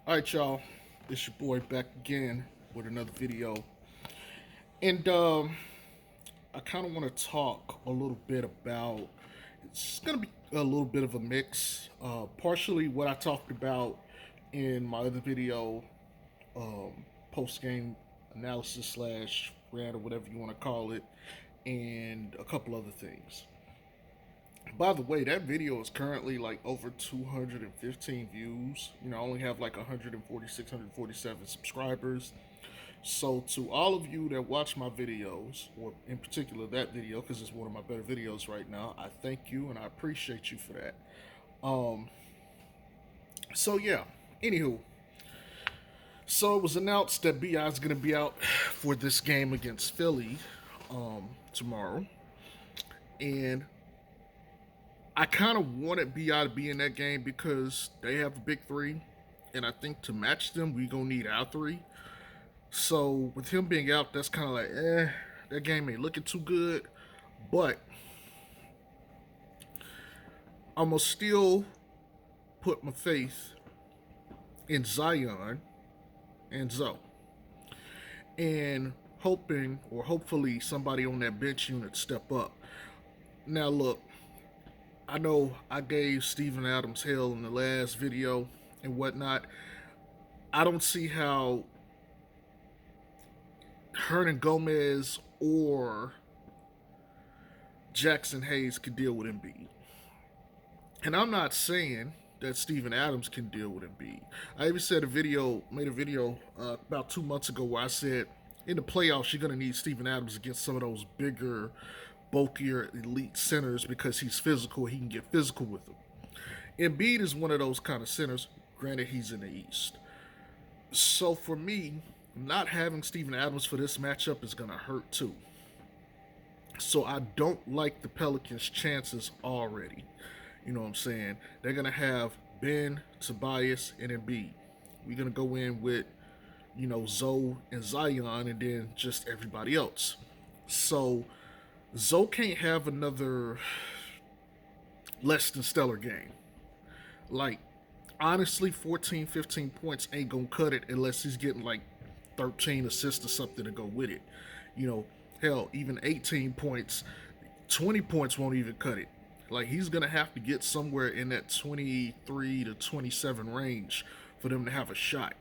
Alright, y'all. It's your boy back again with another video. And I kind of want to talk a little bit about, it's going to be a little bit of a mix. Partially what I talked about in my other video, post game analysis slash rant or whatever you want to call it, and a couple other things. By the way, that video is currently like over 215 views. I only have like 146, 147 subscribers. So, to all of you that watch my videos, or in particular that video, because it's one of my better videos right now, I thank you and I appreciate you for that. Um, so yeah, anywho, so it was announced that BI is going to be out for this game against Philly tomorrow. And I kind of wanted BI to be in that game because they have a big three, and I think to match them, we gonna need our three. So with him being out, that's kind of like, that game ain't looking too good. But I'm gonna still put my faith in Zion and Zoe, and hoping or hopefully somebody on that bench unit step up. Now look, I know I gave Steven Adams hell in the last video and whatnot. I don't see how Hernan Gomez or Jackson Hayes could deal with Embiid. And I'm not saying that Steven Adams can deal with Embiid. I even made a video about 2 months ago where I said in the playoffs you're going to need Steven Adams against some of those bigger, bulkier elite centers because he's physical. He can get physical with them. Embiid is one of those kind of centers. Granted, he's in the East. So for me, not having Steven Adams for this matchup is going to hurt too. So I don't like the Pelicans' chances already. You know what I'm saying? They're going to have Ben, Tobias, and Embiid. We're going to go in with, Zoe and Zion and then just everybody else. So Zoe can't have another less than stellar game. Like, honestly, 14, 15 points ain't going to cut it unless he's getting like 13 assists or something to go with it. Hell, even 18 points, 20 points won't even cut it. Like, he's going to have to get somewhere in that 23 to 27 range for them to have a shot,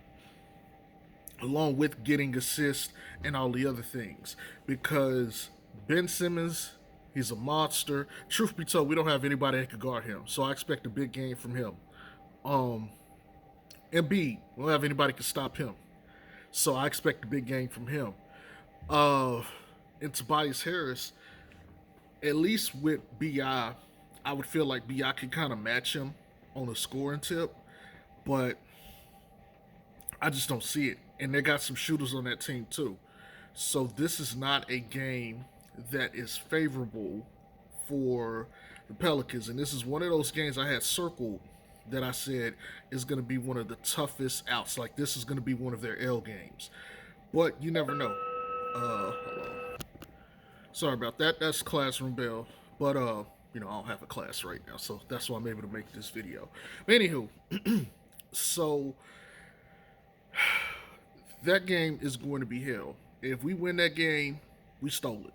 along with getting assists and all the other things. Because Ben Simmons, he's a monster. Truth be told, we don't have anybody that could guard him, so I expect a big game from him. Embiid, we don't have anybody that can stop him, so I expect a big game from him. And Tobias Harris, at least with BI, I would feel like BI can kind of match him on the scoring tip, but I just don't see it. And they got some shooters on that team too. So this is not a game that is favorable for the Pelicans. And this is one of those games I had circled that I said is going to be one of the toughest outs. Like, this is going to be one of their L games. But you never know. Hello. Sorry about that. That's classroom bell. But, I don't have a class right now. So that's why I'm able to make this video. But anywho, so that game is going to be hell. If we win that game, we stole it.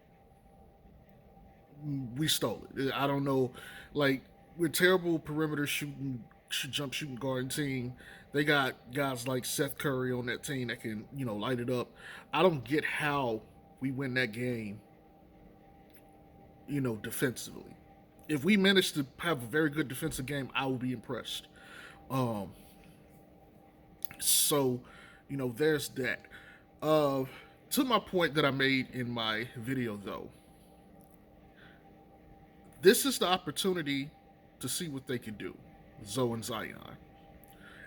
We stole it. I don't know. Like, we're terrible perimeter shooting, jump shooting guarding team. They got guys like Seth Curry on that team that can, light it up. I don't get how we win that game, defensively. If we manage to have a very good defensive game, I will be impressed. So, there's that. To my point that I made in my video, though, this is the opportunity to see what they can do, Zoe and Zion.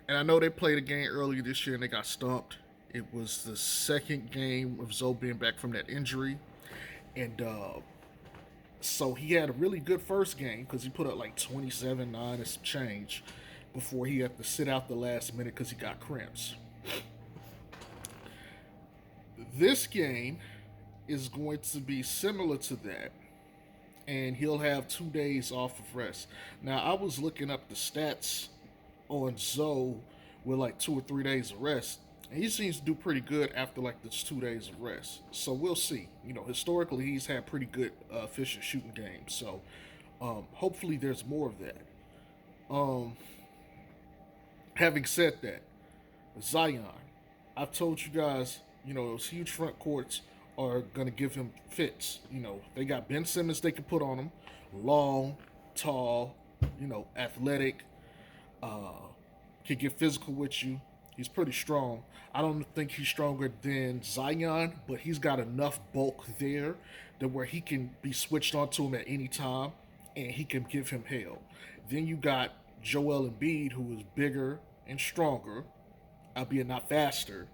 And I know they played a game earlier this year and they got stumped. It was the second game of Zoe being back from that injury. And so he had a really good first game because he put up like 27, 9 and some change before he had to sit out the last minute because he got cramps. This game is going to be similar to that, and he'll have 2 days off of rest. Now, I was looking up the stats on Zoe with like 2 or 3 days of rest. And he seems to do pretty good after like this 2 days of rest. So we'll see. Historically he's had pretty good efficient shooting games. So hopefully there's more of that. Um, Having said that, Zion, I've told you guys, those huge front courts are gonna give him fits. They got Ben Simmons they can put on him, long, tall, athletic, uh, can get physical with you. He's pretty strong. I don't think he's stronger than Zion, but he's got enough bulk there that where he can be switched onto him at any time and he can give him hell. Then you got Joel Embiid, who is bigger and stronger, albeit not faster,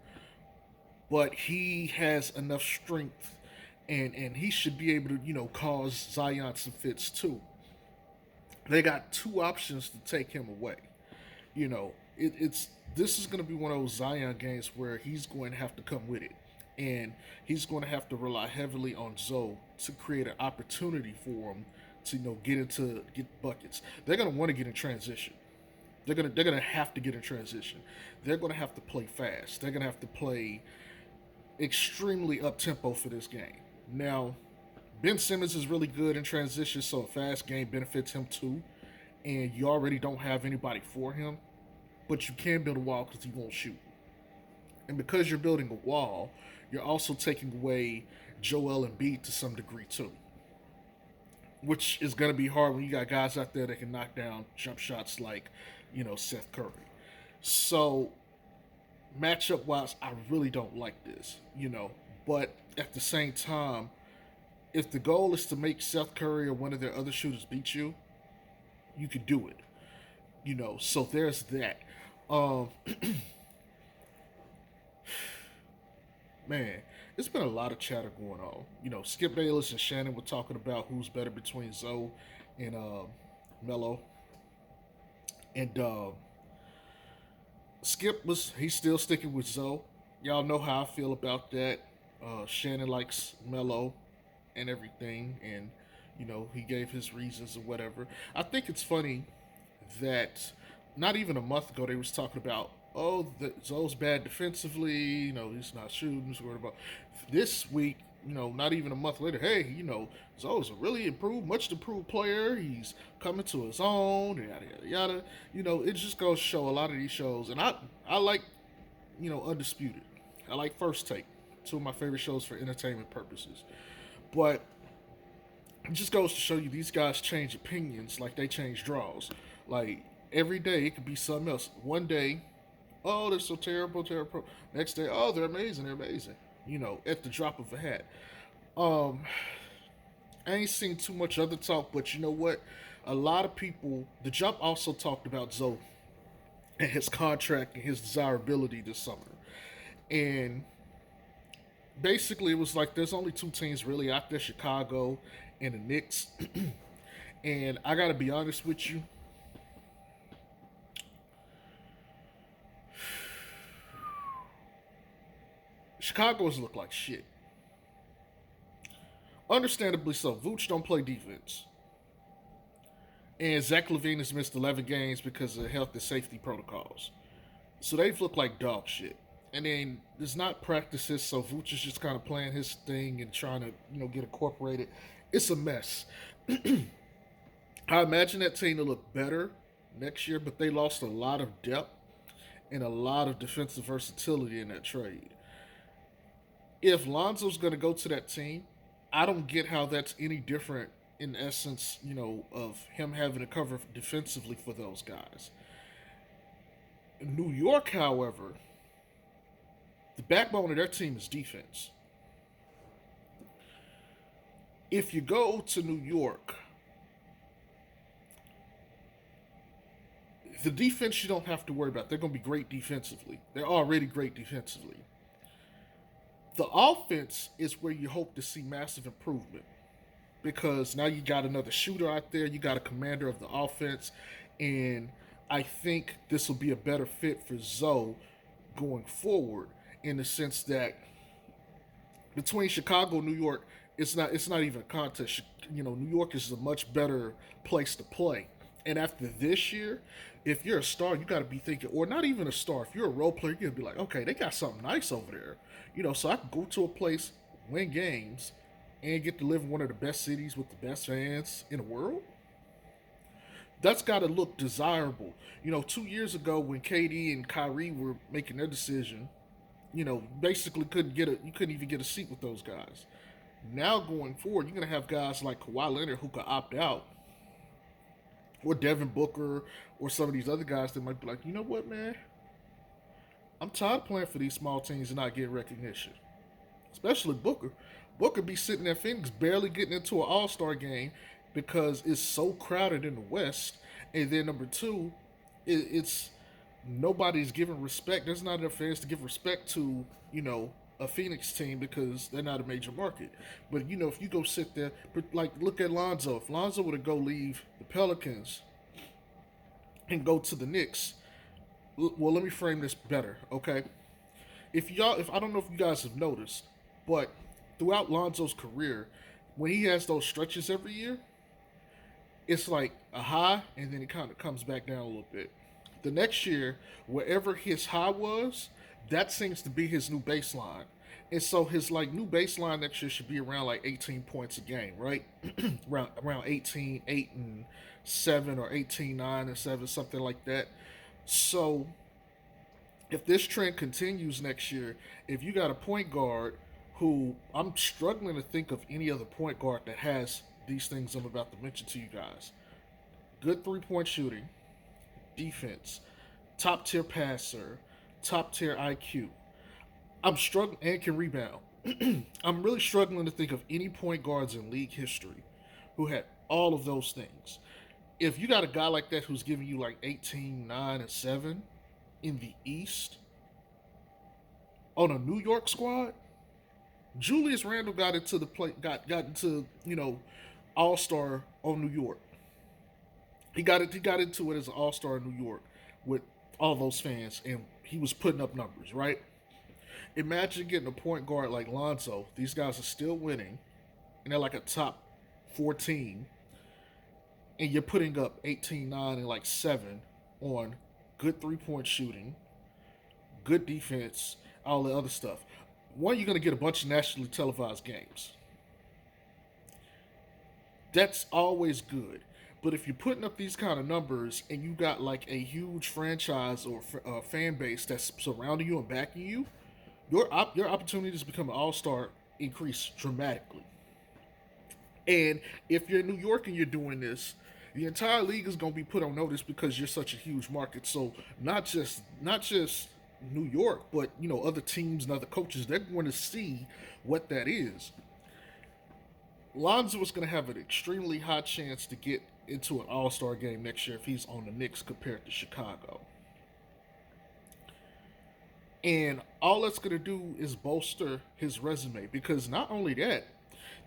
but he has enough strength and he should be able to, cause Zion some fits too. They got two options to take him away. It's this is going to be one of those Zion games where he's going to have to come with it, and he's going to have to rely heavily on Zoe to create an opportunity for him to get buckets. They're going to want to get in transition. They're gonna have to get in transition. They're gonna have to play fast. They're gonna have to play extremely up tempo for this game. Now, Ben Simmons is really good in transition, so a fast game benefits him too. And you already don't have anybody for him, but you can build a wall because he won't shoot. And because you're building a wall, you're also taking away Joel Embiid to some degree too, which is going to be hard when you got guys out there that can knock down jump shots like, Seth Curry. So, matchup wise, I really don't like this. But at the same time, if the goal is to make Seth Curry or one of their other shooters beat you, you could do it. So there's that. Um, Man, it's been a lot of chatter going on. Skip Bayless and Shannon were talking about who's better between Zoe and Melo. And he's still sticking with Zoe. Y'all know how I feel about that. Shannon likes Melo and everything, and he gave his reasons or whatever. I think it's funny that not even a month ago they was talking about, Zoe's bad defensively. He's not shooting. He's worried about this week. Not even a month later. Hey, Zoe's a really much improved player. He's coming to his own. Yada yada yada. It just goes to show a lot of these shows, and I like Undisputed. I like First Take, two of my favorite shows for entertainment purposes. But it just goes to show you these guys change opinions like they change draws. Like every day it could be something else. One day, oh, they're so terrible, terrible. Next day, oh, they're amazing, they're amazing. At the drop of a hat. Um, I ain't seen too much other talk, but you know what? A lot of people. The Jump also talked about Zoe and his contract and his desirability this summer, and basically it was like there's only two teams really out there: Chicago and the Knicks. And I gotta be honest with you, Chicago's look like shit. Understandably so. Vooch don't play defense. And Zach LaVine has missed 11 games because of health and safety protocols. So they've looked like dog shit. And then there's not practices, so Vooch is just kind of playing his thing and trying to, get incorporated. It's a mess. I imagine that team to look better next year, but they lost a lot of depth and a lot of defensive versatility in that trade. If Lonzo's going to go to that team, I don't get how that's any different in essence, of him having to cover defensively for those guys. In New York, however, the backbone of their team is defense. If you go to New York, the defense you don't have to worry about. They're going to be great defensively. They're already great defensively. The offense is where you hope to see massive improvement because now you got another shooter out there, you got a commander of the offense, and I think this will be a better fit for Zoe going forward in the sense that between Chicago and New York, it's not even a contest. New York is a much better place to play. And after this year, if you're a star, you got to be thinking, or not even a star, if you're a role player, you got to be like, okay, they got something nice over there. So I can go to a place, win games, and get to live in one of the best cities with the best fans in the world. That's got to look desirable. 2 years ago when KD and Kyrie were making their decision, basically you couldn't even get a seat with those guys. Now going forward, you're gonna have guys like Kawhi Leonard who could opt out, or Devin Booker, or some of these other guys that might be like, you know what, man, I'm tired of playing for these small teams and not getting recognition. Especially Booker. Booker be sitting in Phoenix barely getting into an All Star game because it's so crowded in the West. And then number two, it's nobody's giving respect. There's not enough fans to give respect to, a Phoenix team because they're not a major market. But if you go sit there, like look at Lonzo. If Lonzo were to go leave the Pelicans and go to the Knicks, well, let me frame this better, okay? If I don't know if you guys have noticed, but throughout Lonzo's career, when he has those stretches every year, it's like a high and then it kind of comes back down a little bit. The next year, wherever his high was, that seems to be his new baseline. And so his like new baseline next year should be around like 18 points a game, right? around 18, 8 and 7 or 18, 9 and 7, something like that. So if this trend continues next year, if you got a point guard who I'm struggling to think of any other point guard that has these things I'm about to mention to you guys. Good 3-point shooting, defense, top tier passer, top tier IQ. I'm struggling and can rebound. I'm really struggling to think of any point guards in league history who had all of those things. If you got a guy like that who's giving you like 18, 9, and 7 in the East on a New York squad, Julius Randle got into the play, got into All Star on New York. He got into it as an All Star in New York with all those fans, and he was putting up numbers, right? Imagine getting a point guard like Lonzo. These guys are still winning, and they're like a top 14, and you're putting up 18, 9, and like 7 on good 3-point shooting, good defense, all the other stuff. One, you're going to get a bunch of nationally televised games. That's always good. But if you're putting up these kind of numbers and you got like a huge franchise or fan base that's surrounding you and backing you, your opportunities to become an all-star increase dramatically. And if you're in New York and you're doing this, the entire league is going to be put on notice because you're such a huge market. So not just New York, but other teams and other coaches, they're going to see what that is. Lonzo is going to have an extremely high chance to get into an All Star game next year if he's on the Knicks compared to Chicago. And all that's going to do is bolster his resume because not only that,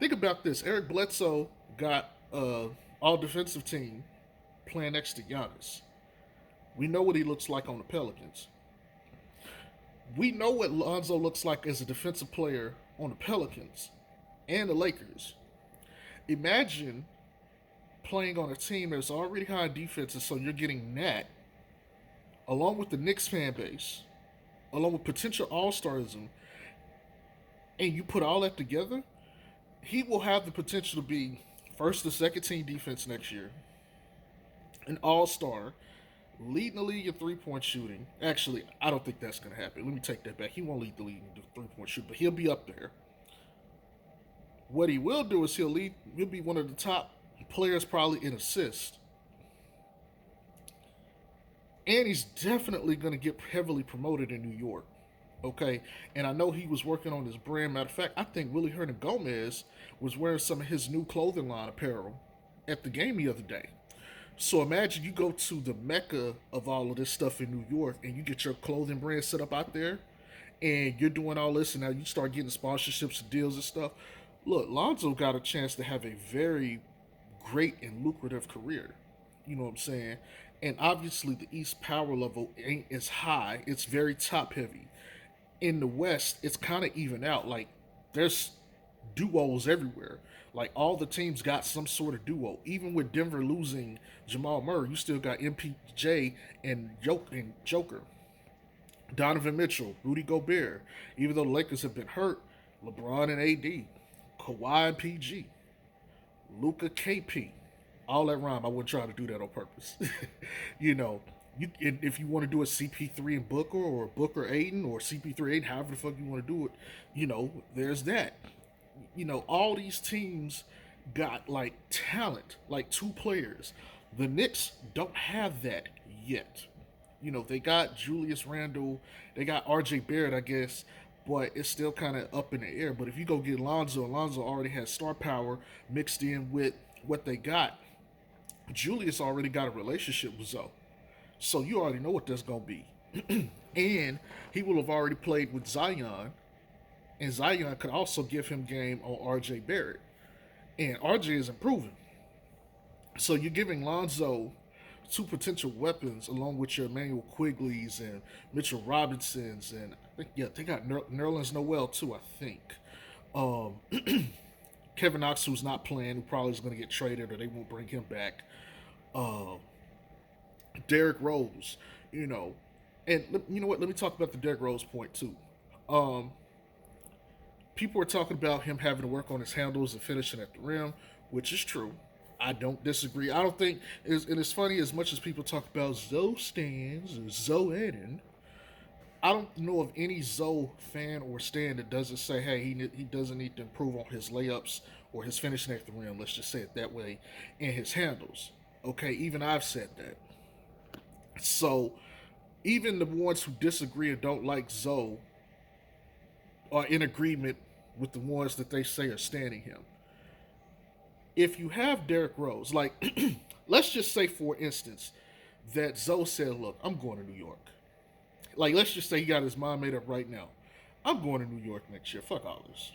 think about this: Eric Bledsoe got all defensive team playing next to Giannis. We know what he looks like on the Pelicans. We know what Lonzo looks like as a defensive player on the Pelicans and the Lakers. Imagine playing on a team that's already high in defense, and so you're getting that, along with the Knicks fan base, along with potential all-starism, and you put all that together, he will have the potential to be first or second team defense next year, an all-star, leading the league in 3-point shooting. Actually, I don't think that's going to happen. Let me take that back. He won't lead the league in 3-point shooting, but he'll be up there. What he will do is he'll be one of the top players probably in assists. And he's definitely going to get heavily promoted in New York. Okay? And I know he was working on his brand. Matter of fact, I think Willie Hernangomez was wearing some of his new clothing line apparel at the game the other day. So imagine you go to the mecca of all of this stuff in New York and you get your clothing brand set up out there and you're doing all this and now you start getting sponsorships and deals and stuff. Look, Lonzo got a chance to have a very great and lucrative career. You know what I'm saying? And obviously the East power level ain't as high. It's very top heavy. In the West, it's kind of even out. Like there's duos everywhere. Like all the teams got some sort of duo. Even with Denver losing Jamal Murray, you still got MPJ and Joker, Donovan Mitchell, Rudy Gobert. Even though the Lakers have been hurt, LeBron and AD, Kawhi and PG, Luca KP, all that rhyme. I wouldn't try to do that on purpose. you know, if you want to do a CP3 and Booker or Booker Aiden or CP3 Aiden, however the fuck you want to do it, there's that. All these teams got like talent, like two players. The Knicks don't have that yet. They got Julius Randle, they got RJ Barrett, I guess, but it's still kind of up in the air. But if you go get Lonzo already has star power mixed in with what they got. Julius already got a relationship with Zoe. So you already know what that's going to be. And he will have already played with Zion, and Zion could also give him game on RJ Barrett. And RJ is improving. So you're giving Lonzo two potential weapons along with your Emmanuel Quigleys and Mitchell Robinsons, and I think they got Nerlens Noel too, I think. Um, Kevin Knox, who's not playing, who probably is going to get traded or they won't bring him back. Um, Derrick Rose, and you know what? Let me talk about the Derrick Rose point too. Um, People are talking about him having to work on his handles and finishing at the rim, which is true. I don't disagree. I don't think, and it's funny, as much as people talk about Zoe stands or Zoe Eden, I don't know of any Zoe fan or stand that doesn't say, hey, he doesn't need to improve on his layups or his finishing at the rim, let's just say it that way, and his handles. Okay, even I've said that. So, even the ones who disagree and don't like Zoe are in agreement with the ones that they say are standing him. If you have Derrick Rose, like, let's just say, for instance, that Zoe said, look, I'm going to New York. Like, let's just say he got his mind made up right now. I'm going to New York next year. Fuck all this.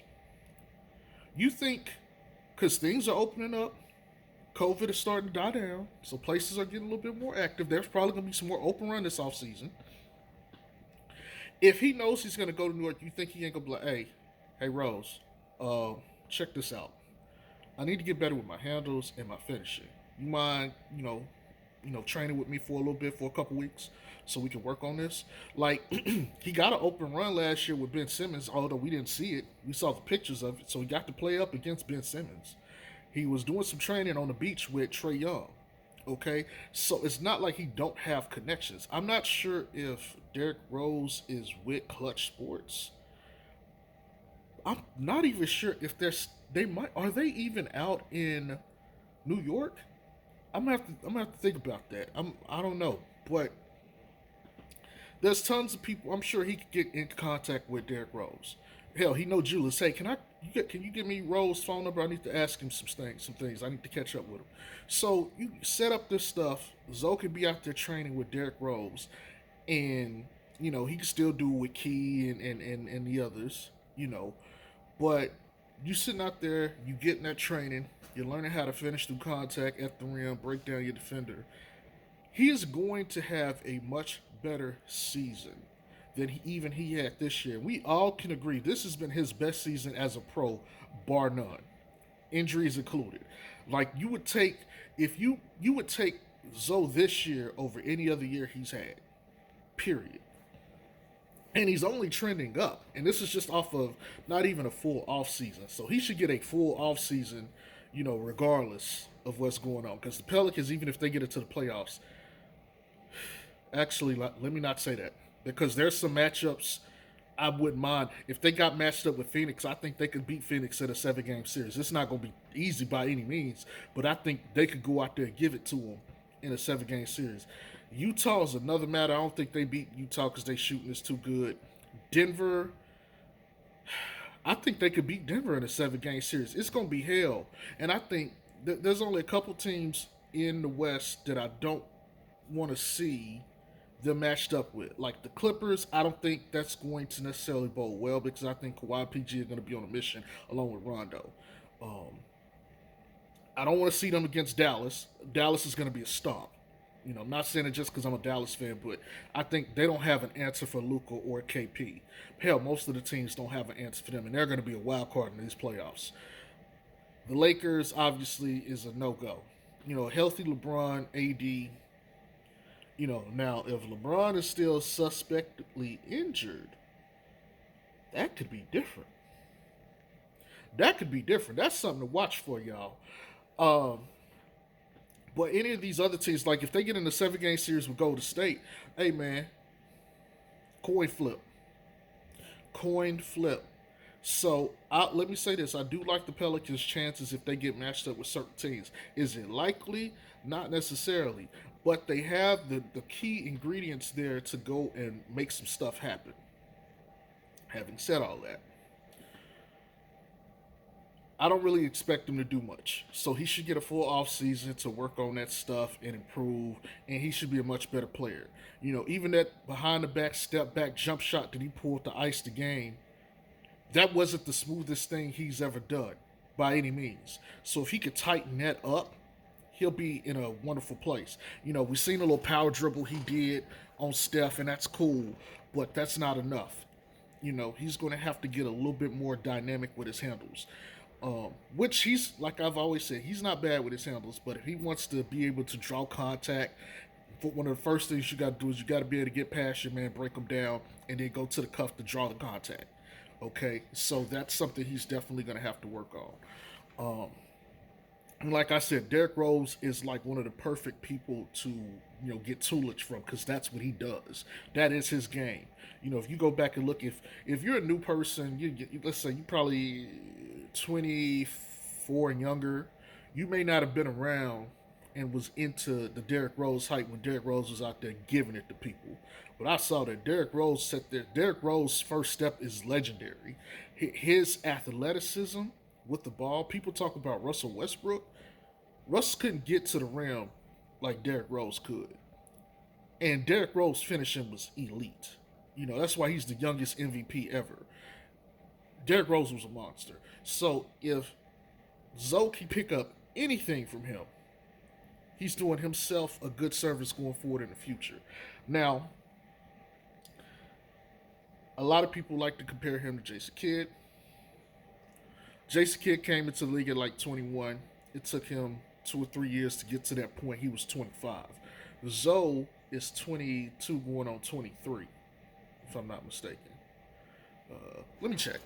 You think, because things are opening up, COVID is starting to die down, so places are getting a little bit more active. There's probably going to be some more open run this offseason. If he knows he's going to go to New York, you think he ain't going to be like, hey, Rose, check this out. I need to get better with my handles and my finishing. You mind, training with me for a little bit for a couple weeks so we can work on this? Like, he got an open run last year with Ben Simmons, although we didn't see it. We saw the pictures of it, so he got to play up against Ben Simmons. He was doing some training on the beach with Trae Young. Okay, so it's not like he don't have connections. I'm not sure if Derrick Rose is with Clutch Sports. I'm not even sure if are they even out in New York? I'm gonna have to think about that. I don't know, but there's tons of people. I'm sure he could get in contact with Derrick Rose. Hell, he know Julius. Hey, can you give me Rose's phone number? I need to ask him some things. I need to catch up with him. So you set up this stuff. Zoe can be out there training with Derrick Rose, and he can still do it with Key and the others. But you sitting out there, you getting that training, you're learning how to finish through contact at the rim, break down your defender. He is going to have a much better season than he had this year. We all can agree this has been his best season as a pro, bar none, injuries included. Like, you would take, if you would take Zoe this year over any other year he's had, period. And he's only trending up, and this is just off of not even a full off season. So he should get a full off season, regardless of what's going on. Because the Pelicans, even if they get into the playoffs, actually, let me not say that, because there's some matchups I wouldn't mind. If they got matched up with Phoenix, I think they could beat Phoenix in a 7-game series. It's not going to be easy by any means, but I think they could go out there and give it to them in a 7-game series. Utah is another matter. I don't think they beat Utah because they shooting is too good. Denver, I think they could beat Denver in a 7-game series. It's going to be hell. And I think there's only a couple teams in the West that I don't want to see them matched up with. Like the Clippers, I don't think that's going to necessarily bode well because I think Kawhi and PG are going to be on a mission along with Rondo. I don't want to see them against Dallas. Dallas is going to be a stomp. I'm not saying it just because I'm a Dallas fan, but I think they don't have an answer for Luka or KP. Hell, most of the teams don't have an answer for them, and they're going to be a wild card in these playoffs. The Lakers obviously is a no go. Healthy LeBron, AD. Now if LeBron is still suspectedly injured, that could be different. That could be different. That's something to watch for y'all. Um, but any of these other teams, like if they get in the 7 game series with Golden State, hey man, coin flip, coin flip. So let me say this: I do like the Pelicans' chances if they get matched up with certain teams. Is it likely? Not necessarily, but they have the key ingredients there to go and make some stuff happen. Having said all that, I don't really expect him to do much. So he should get a full off season to work on that stuff and improve, and he should be a much better player. Even that behind the back step back jump shot that he pulled to ice the game, that wasn't the smoothest thing he's ever done by any means. So if he could tighten that up, he'll be in a wonderful place. We've seen a little power dribble he did on Steph, and that's cool, but that's not enough. He's going to have to get a little bit more dynamic with his handles. Which he's, like I've always said, he's not bad with his handles, but if he wants to be able to draw contact, one of the first things you got to do is you got to be able to get past your man, break him down, and then go to the cuff to draw the contact. Okay, so that's something he's definitely going to have to work on. And like I said, Derrick Rose is like one of the perfect people to get toolage from, because that's what he does. That is his game. If you go back and look, if you're a new person, let's say you probably 24 and younger, you may not have been around and was into the Derrick Rose hype when Derrick Rose was out there giving it to people. But I saw that Derrick Rose sat there. Derrick Rose's first step is legendary. His athleticism with the ball. People talk about Russell Westbrook. Russ couldn't get to the rim like Derrick Rose could. And Derrick Rose finishing was elite. That's why he's the youngest MVP ever. Derrick Rose was a monster. So if Zoe can pick up anything from him, he's doing himself a good service going forward in the future. Now, a lot of people like to compare him to Jason Kidd. Jason Kidd came into the league at like 21. It took him 2 or 3 years to get to that point. He was 25. Zoe is 22 going on 23, if I'm not mistaken. Let me check.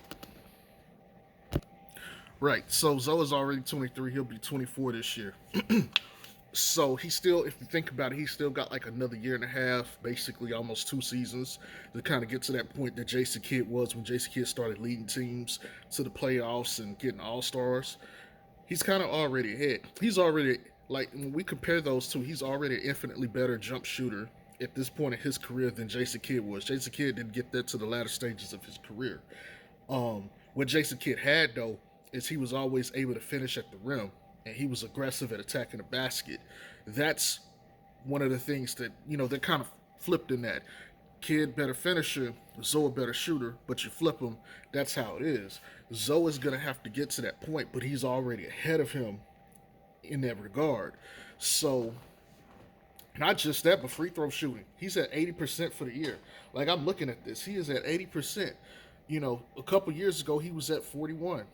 Right, so Zoe is already 23. He'll be 24 this year. So he still, if you think about it, he still got like another year and a half, basically almost 2 seasons, to kind of get to that point that Jason Kidd was when Jason Kidd started leading teams to the playoffs and getting all-stars. He's kind of already ahead. He's already, like, when we compare those two, he's already an infinitely better jump shooter at this point in his career than Jason Kidd was. Jason Kidd didn't get that to the latter stages of his career. What Jason Kidd had, though, is he was always able to finish at the rim, and he was aggressive at attacking the basket. That's one of the things that, they're kind of flipped in that. Kidd better finisher, Zoe better shooter, but you flip them, that's how it is. Zoe is going to have to get to that point, but he's already ahead of him in that regard. So, not just that, but free throw shooting. He's at 80% for the year. Like, I'm looking at this. He is at 80%. A couple years ago, he was at 41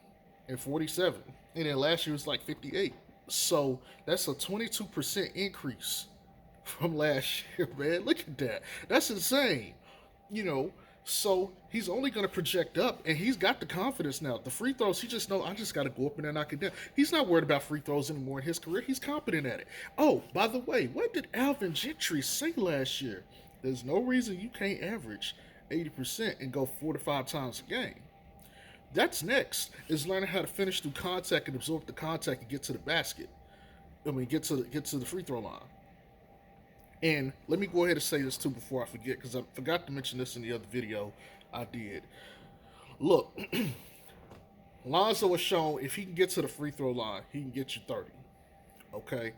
and 47. And then last year was like 58. So that's a 22% increase from last year, man. Look at that. That's insane. So he's only going to project up, and he's got the confidence now. The free throws, he just know, I just got to go up and then knock it down. He's not worried about free throws anymore in his career. He's competent at it. Oh, by the way, what did Alvin Gentry say last year? There's no reason you can't average 80% and go 4 to 5 times a game. That's next, is learning how to finish through contact and absorb the contact and get to the basket. Get to the free throw line. And let me go ahead and say this too before I forget, because I forgot to mention this in the other video I did. Look, Lonzo has shown if he can get to the free throw line, he can get you 30. Okay?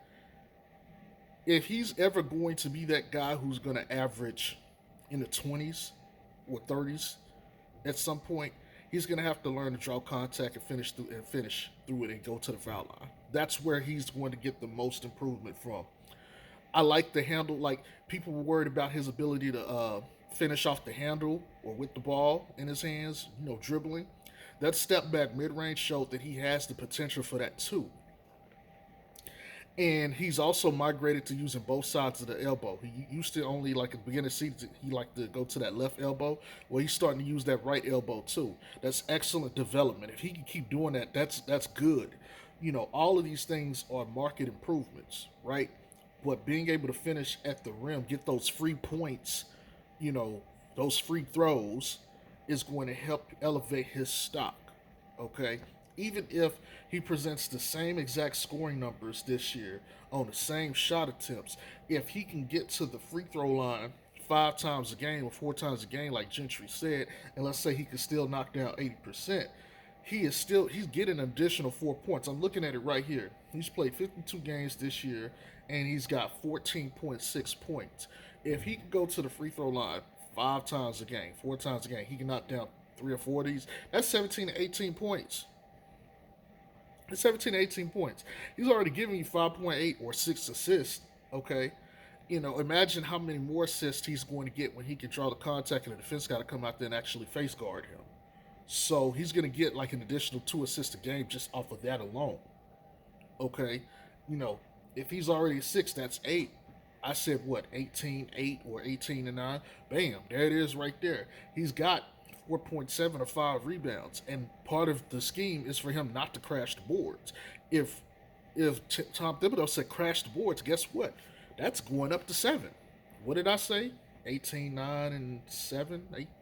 If he's ever going to be that guy who's going to average in the 20s or 30s at some point, he's going to have to learn to draw contact and finish through it and go to the foul line. That's where he's going to get the most improvement from. I like the handle. Like, people were worried about his ability to finish off the handle or with the ball in his hands, dribbling. That step back mid range showed that he has the potential for that too. And he's also migrated to using both sides of the elbow. He used to only, like at the beginning of the season, he liked to go to that left elbow. Well, he's starting to use that right elbow too. That's excellent development. If he can keep doing that, that's good. All of these things are market improvements, right? But being able to finish at the rim, get those free points, you know, those free throws, is going to help elevate his stock. Okay, even if he presents the same exact scoring numbers this year on the same shot attempts, if he can get to the free throw line 5 times a game or 4 times a game, like Gentry said, and let's say he can still knock down 80%, he's getting an additional 4 points. I'm looking at it right here. He's played 52 games this year, and he's got 14.6 points. If he can go to the free throw line 5 times a game, 4 times a game, he can knock down 3 or 4 of these. That's 17 to 18 points. It's 17 to 18 points. He's already giving you 5.8 or 6 assists. Okay, imagine how many more assists he's going to get when he can draw the contact and the defense got to come out there and actually face guard him. So he's going to get like an additional 2 assists a game just off of that alone. Okay, you know, if he's already 6, that's 8. I said what, 18-8 or 18-9? Bam, there it is right there. He's got 4.7 or 5 rebounds, and part of the scheme is for him not to crash the boards. If Tom Thibodeau said crash the boards, guess what? That's going up to 7. What did I say? 18-9-7,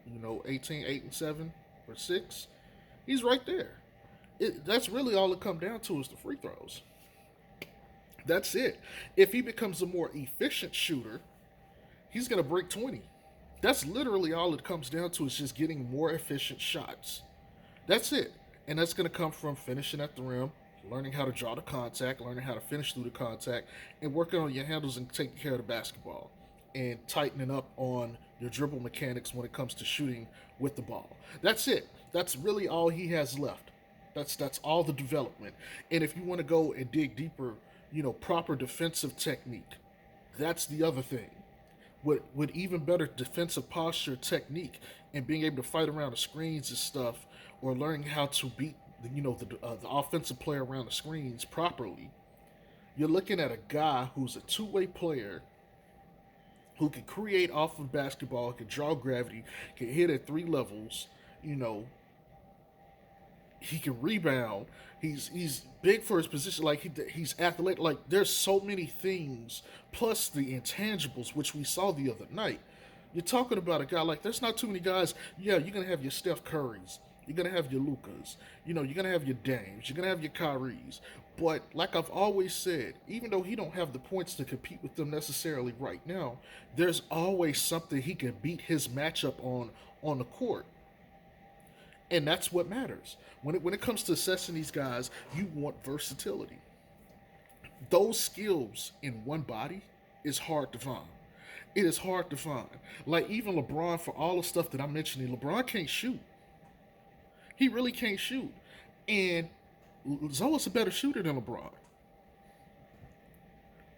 18-8-7 or 6. He's right there. That's really all it comes down to is the free throws. That's it. If he becomes a more efficient shooter, he's going to break 20. That's literally all it comes down to, is just getting more efficient shots. That's it. And that's going to come from finishing at the rim, learning how to draw the contact, learning how to finish through the contact, and working on your handles and taking care of the basketball, and tightening up on your dribble mechanics when it comes to shooting with the ball. That's it. That's really all he has left. That's all the development. And if you want to go and dig deeper, proper defensive technique, that's the other thing. With even better defensive posture technique and being able to fight around the screens and stuff, or learning how to beat the offensive player around the screens properly, you're looking at a guy who's a two-way player who can create off of basketball, can draw gravity, can hit at 3 levels. He can rebound. He's big for his position. Like he's athletic. Like there's so many things, plus the intangibles, which we saw the other night. You're talking about a guy like, there's not too many guys. Yeah, you're gonna have your Steph Currys. You're gonna have your Lucas. You're gonna have your Dames. You're gonna have your Kyries. But like I've always said, even though he don't have the points to compete with them necessarily right now, there's always something he can beat his matchup on the court. And that's what matters. When it comes to assessing these guys, you want versatility. Those skills in one body is hard to find. It is hard to find. Like even LeBron, for all the stuff that I'm mentioning, LeBron can't shoot. He really can't shoot. And Zoe's a better shooter than LeBron.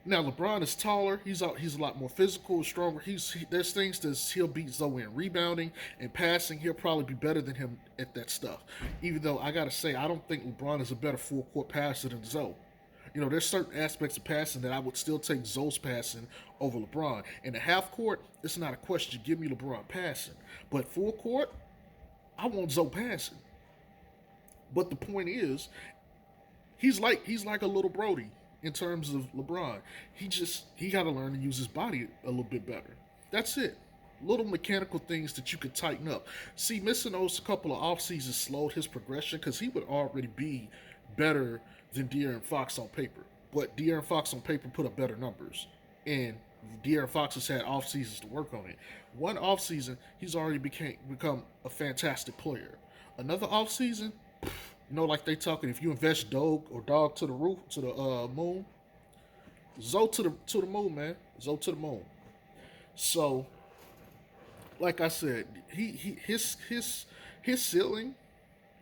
Now LeBron is taller. He's a lot more physical, stronger. There's things that he'll beat Zoe in rebounding and passing. He'll probably be better than him at that stuff. Even though I gotta say, I don't think LeBron is a better full court passer than Zoe. There's certain aspects of passing that I would still take Zoe's passing over LeBron. In the half court, it's not a question. Give me LeBron passing, but full court, I want Zoe passing. But the point is, he's like a little Brody in terms of LeBron. He got to learn to use his body a little bit better. That's it. Little mechanical things that you could tighten up. See, missing those couple of off seasons slowed his progression, because he would already be better than De'Aaron Fox on paper. But De'Aaron Fox on paper put up better numbers, and De'Aaron Fox has had off seasons to work on it. One off season, he's already become a fantastic player. Another off season, like they talking, if you invest dog to the roof, to the moon, Zoe to the moon, man. Zoe to the moon. So, like I said, his ceiling,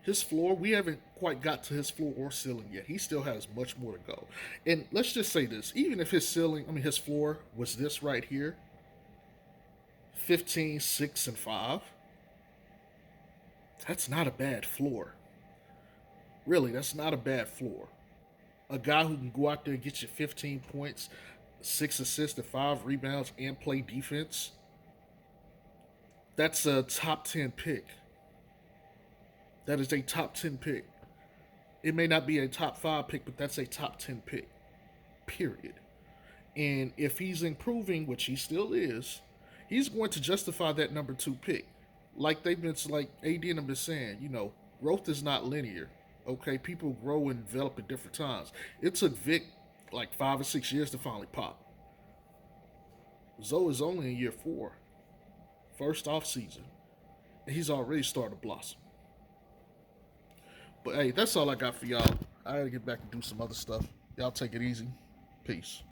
his floor, we haven't quite got to his floor or ceiling yet. He still has much more to go. And let's just say this, even if his floor was this right here, 15, 6, and 5, that's not a bad floor. Really, that's not a bad floor. A guy who can go out there and get you 15 points, 6 assists, and 5 rebounds, and play defense. That's a top 10 pick. That is a top 10 pick. It may not be a top 5 pick, but that's a top 10 pick. Period. And if he's improving, which he still is, he's going to justify that number 2 pick. Like AD and them been saying, growth is not linear. Okay, people grow and develop at different times. It took Vic like 5 or 6 years to finally pop. Zoe is only in year 4, first off season, and he's already started to blossom. But hey, that's all I got for y'all. I gotta get back and do some other stuff. Y'all take it easy. Peace.